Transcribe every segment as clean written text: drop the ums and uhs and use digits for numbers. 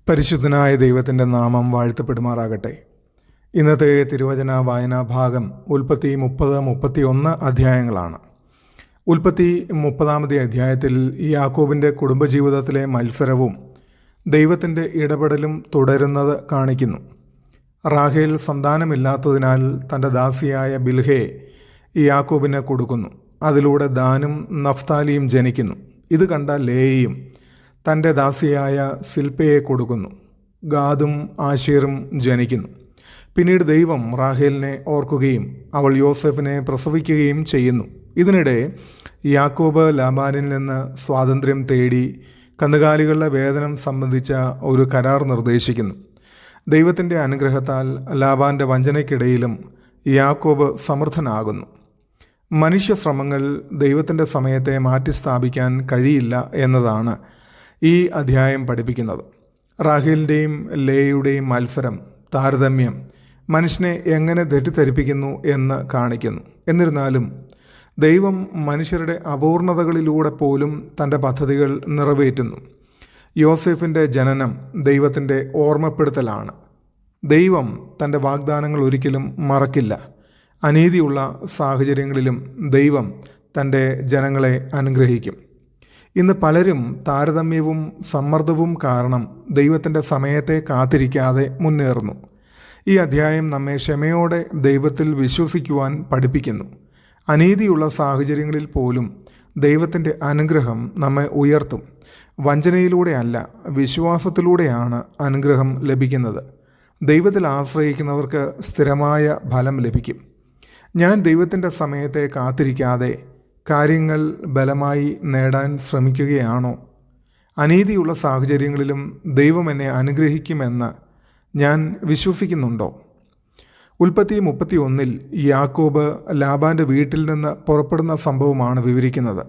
പരിശുദ്ധനായ ദൈവത്തിൻ്റെ നാമം വാഴ്ത്തപ്പെടുമാറാകട്ടെ. ഇന്നത്തെ തിരുവചന വായനാ ഭാഗം ഉൽപ്പത്തി 30-31 അധ്യായങ്ങളാണ്. ഉൽപ്പത്തി 30-ാമത്തെ അധ്യായത്തിൽ യാക്കോബിൻ്റെ കുടുംബജീവിതത്തിലെ മത്സരവും ദൈവത്തിൻ്റെ ഇടപെടലും തുടരുന്നത് കാണിക്കുന്നു. റാഹേൽ സന്താനമില്ലാത്തതിനാൽ തൻ്റെ ദാസിയായ ബിൽഹയെ യാക്കോബിന് കൊടുക്കുന്നു. അതിലൂടെ ദാനും നഫ്താലിയും ജനിക്കുന്നു. ഇത് കണ്ട ലേയയും തൻ്റെ ദാസിയായ സിൽപ്പയെ കൊടുക്കുന്നു. ഗാദും ആശേറും ജനിക്കുന്നു. പിന്നീട് ദൈവം റാഹേലിനെ ഓർക്കുകയും അവൾ യോസെഫിനെ പ്രസവിക്കുകയും ചെയ്യുന്നു. ഇതിനിടെ യാക്കോബ് ലാബാനിൽ നിന്ന് സ്വാതന്ത്ര്യം തേടി കന്നുകാലികളുടെ വേതനം സംബന്ധിച്ച ഒരു കരാർ നിർദ്ദേശിക്കുന്നു. ദൈവത്തിൻ്റെ അനുഗ്രഹത്താൽ ലാബാൻ്റെ വഞ്ചനയ്ക്കിടയിലും യാക്കോബ് സമർത്ഥനാകുന്നു. മനുഷ്യശ്രമങ്ങൾ ദൈവത്തിൻ്റെ സമയത്തെ മാറ്റിസ്ഥാപിക്കാൻ കഴിയില്ല എന്നതാണ് ഈ അധ്യായം പഠിപ്പിക്കുന്നത്. റാഹേലിൻ്റെയും ലേയുടെയും മത്സരം, താരതമ്യം മനുഷ്യനെ എങ്ങനെ തെറ്റിദ്ധരിപ്പിക്കുന്നു എന്ന് കാണിക്കുന്നു. എന്നിരുന്നാലും ദൈവം മനുഷ്യരുടെ അപൂർണതകളിലൂടെ പോലും തൻ്റെ പദ്ധതികൾ നിറവേറ്റുന്നു. യോസെഫിൻ്റെ ജനനം ദൈവത്തിൻ്റെ ഓർമ്മപ്പെടുത്തലാണ്. ദൈവം തൻ്റെ വാഗ്ദാനങ്ങൾ ഒരിക്കലും മറക്കില്ല. അനീതിയുള്ള സാഹചര്യങ്ങളിലും ദൈവം തൻ്റെ ജനങ്ങളെ അനുഗ്രഹിക്കും. ഇന്ന് പലരും താരതമ്യവും സമ്മർദ്ദവും കാരണം ദൈവത്തിൻ്റെ സമയത്തെ കാത്തിരിക്കാതെ മുന്നേറുന്നു. ഈ അധ്യായം നമ്മെ ക്ഷമയോടെ ദൈവത്തിൽ വിശ്വസിക്കുവാൻ പഠിപ്പിക്കുന്നു. അനീതിയുള്ള സാഹചര്യങ്ങളിൽ പോലും ദൈവത്തിൻ്റെ അനുഗ്രഹം നമ്മെ ഉയർത്തും. വഞ്ചനയിലൂടെയല്ല, വിശ്വാസത്തിലൂടെയാണ് അനുഗ്രഹം ലഭിക്കുന്നത്. ദൈവത്തിൽ ആശ്രയിക്കുന്നവർക്ക് സ്ഥിരമായ ഫലം ലഭിക്കും. ഞാൻ ദൈവത്തിൻ്റെ സമയത്തെ കാത്തിരിക്കാതെ കാര്യങ്ങൾ ബലമായി നേടാൻ ശ്രമിക്കുകയാണോ? അനീതിയുള്ള സാഹചര്യങ്ങളിലും ദൈവം എന്നെ അനുഗ്രഹിക്കുമെന്ന് ഞാൻ വിശ്വസിക്കുന്നുണ്ടോ? ഉൽപ്പത്തി 31-ൽ യാക്കോബ് ലാബാൻ്റെ വീട്ടിൽ നിന്ന് പുറപ്പെടുന്ന സംഭവമാണ് വിവരിക്കുന്നത്.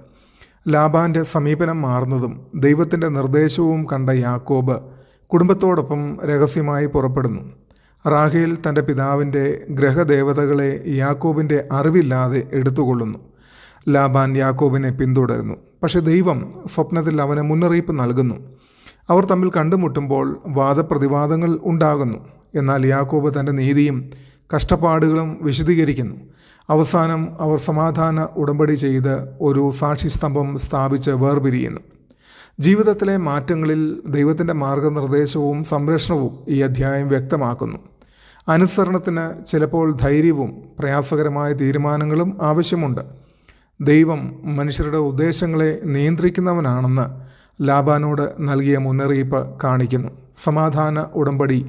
ലാബാൻ്റെ സമീപനം മാറുന്നതും ദൈവത്തിൻ്റെ നിർദ്ദേശവും കണ്ട യാക്കോബ് കുടുംബത്തോടൊപ്പം രഹസ്യമായി പുറപ്പെടുന്നു. റാഹേൽ തൻ്റെ പിതാവിൻ്റെ ഗ്രഹദേവതകളെ യാക്കോബിൻ്റെ അറിവില്ലാതെ എടുത്തുകൊള്ളുന്നു. ലാബാൻ യാക്കോബിനെ പിന്തുടരുന്നു. പക്ഷേ ദൈവം സ്വപ്നത്തിൽ അവന് മുന്നറിയിപ്പ് നൽകുന്നു. അവർ തമ്മിൽ കണ്ടുമുട്ടുമ്പോൾ വാദപ്രതിവാദങ്ങൾ ഉണ്ടാകുന്നു. എന്നാൽ യാക്കോബ് തൻ്റെ നീതിയും കഷ്ടപ്പാടുകളും വിശദീകരിക്കുന്നു. അവസാനം അവർ സമാധാന ഉടമ്പടി ചെയ്ത് ഒരു സാക്ഷിസ്തംഭം സ്ഥാപിച്ച് വേർപിരിയുന്നു. ജീവിതത്തിലെ മാറ്റങ്ങളിൽ ദൈവത്തിൻ്റെ മാർഗനിർദ്ദേശവും സംരക്ഷണവും ഈ അധ്യായം വ്യക്തമാക്കുന്നു. അനുസരണത്തിന് ചിലപ്പോൾ ധൈര്യവും പ്രയാസകരമായ തീരുമാനങ്ങളും ആവശ്യമുണ്ട്. ദൈവം മനുഷ്യരുടെ ഉദ്ദേശങ്ങളെ നിയന്ത്രിക്കുന്നവനാണെന്ന് ലാബാനോട് നൽകിയ മുന്നറിയിപ്പ് കാണിക്കുന്നു. സമാധാന ഉടമ്പടി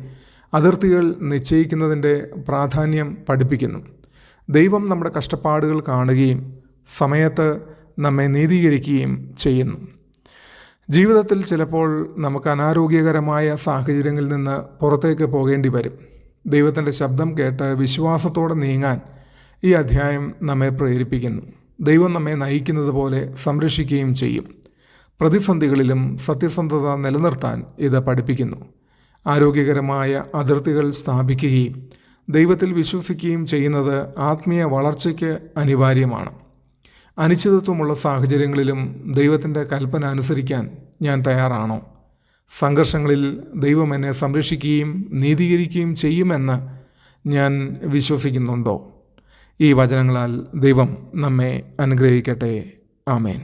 അതിർത്തികൾ നിശ്ചയിക്കുന്നതിൻ്റെ പ്രാധാന്യം പഠിപ്പിക്കുന്നു. ദൈവം നമ്മുടെ കഷ്ടപ്പാടുകൾ കാണുകയും സമയത്ത് നമ്മെ നീതീകരിക്കുകയും ചെയ്യുന്നു. ജീവിതത്തിൽ ചിലപ്പോൾ നമുക്ക് അനാരോഗ്യകരമായ സാഹചര്യങ്ങളിൽ നിന്ന് പുറത്തേക്ക് പോകേണ്ടി വരും. ദൈവത്തിൻ്റെ ശബ്ദം കേട്ട് വിശ്വാസത്തോടെ നീങ്ങാൻ ഈ അധ്യായം നമ്മെ പ്രേരിപ്പിക്കുന്നു. ദൈവം നമ്മെ നയിക്കുന്നത് പോലെ സംരക്ഷിക്കുകയും ചെയ്യും. പ്രതിസന്ധികളിലും സത്യസന്ധത നിലനിർത്താൻ ഇത് പഠിപ്പിക്കുന്നു. ആരോഗ്യകരമായ അതിർത്തികൾ സ്ഥാപിക്കുകയും ദൈവത്തിൽ വിശ്വസിക്കുകയും ചെയ്യുന്നത് ആത്മീയ വളർച്ചയ്ക്ക് അനിവാര്യമാണ്. അനിശ്ചിതത്വമുള്ള സാഹചര്യങ്ങളിലും ദൈവത്തിൻ്റെ കൽപ്പന അനുസരിക്കാൻ ഞാൻ തയ്യാറാണോ? സംഘർഷങ്ങളിൽ ദൈവം എന്നെ സംരക്ഷിക്കുകയും നീതീകരിക്കുകയും ചെയ്യുമെന്ന് ഞാൻ വിശ്വസിക്കുന്നുണ്ടോ? ഈ വചനങ്ങളാൽ ദൈവം നമ്മെ അനുഗ്രഹിക്കട്ടെ. ആമേൻ.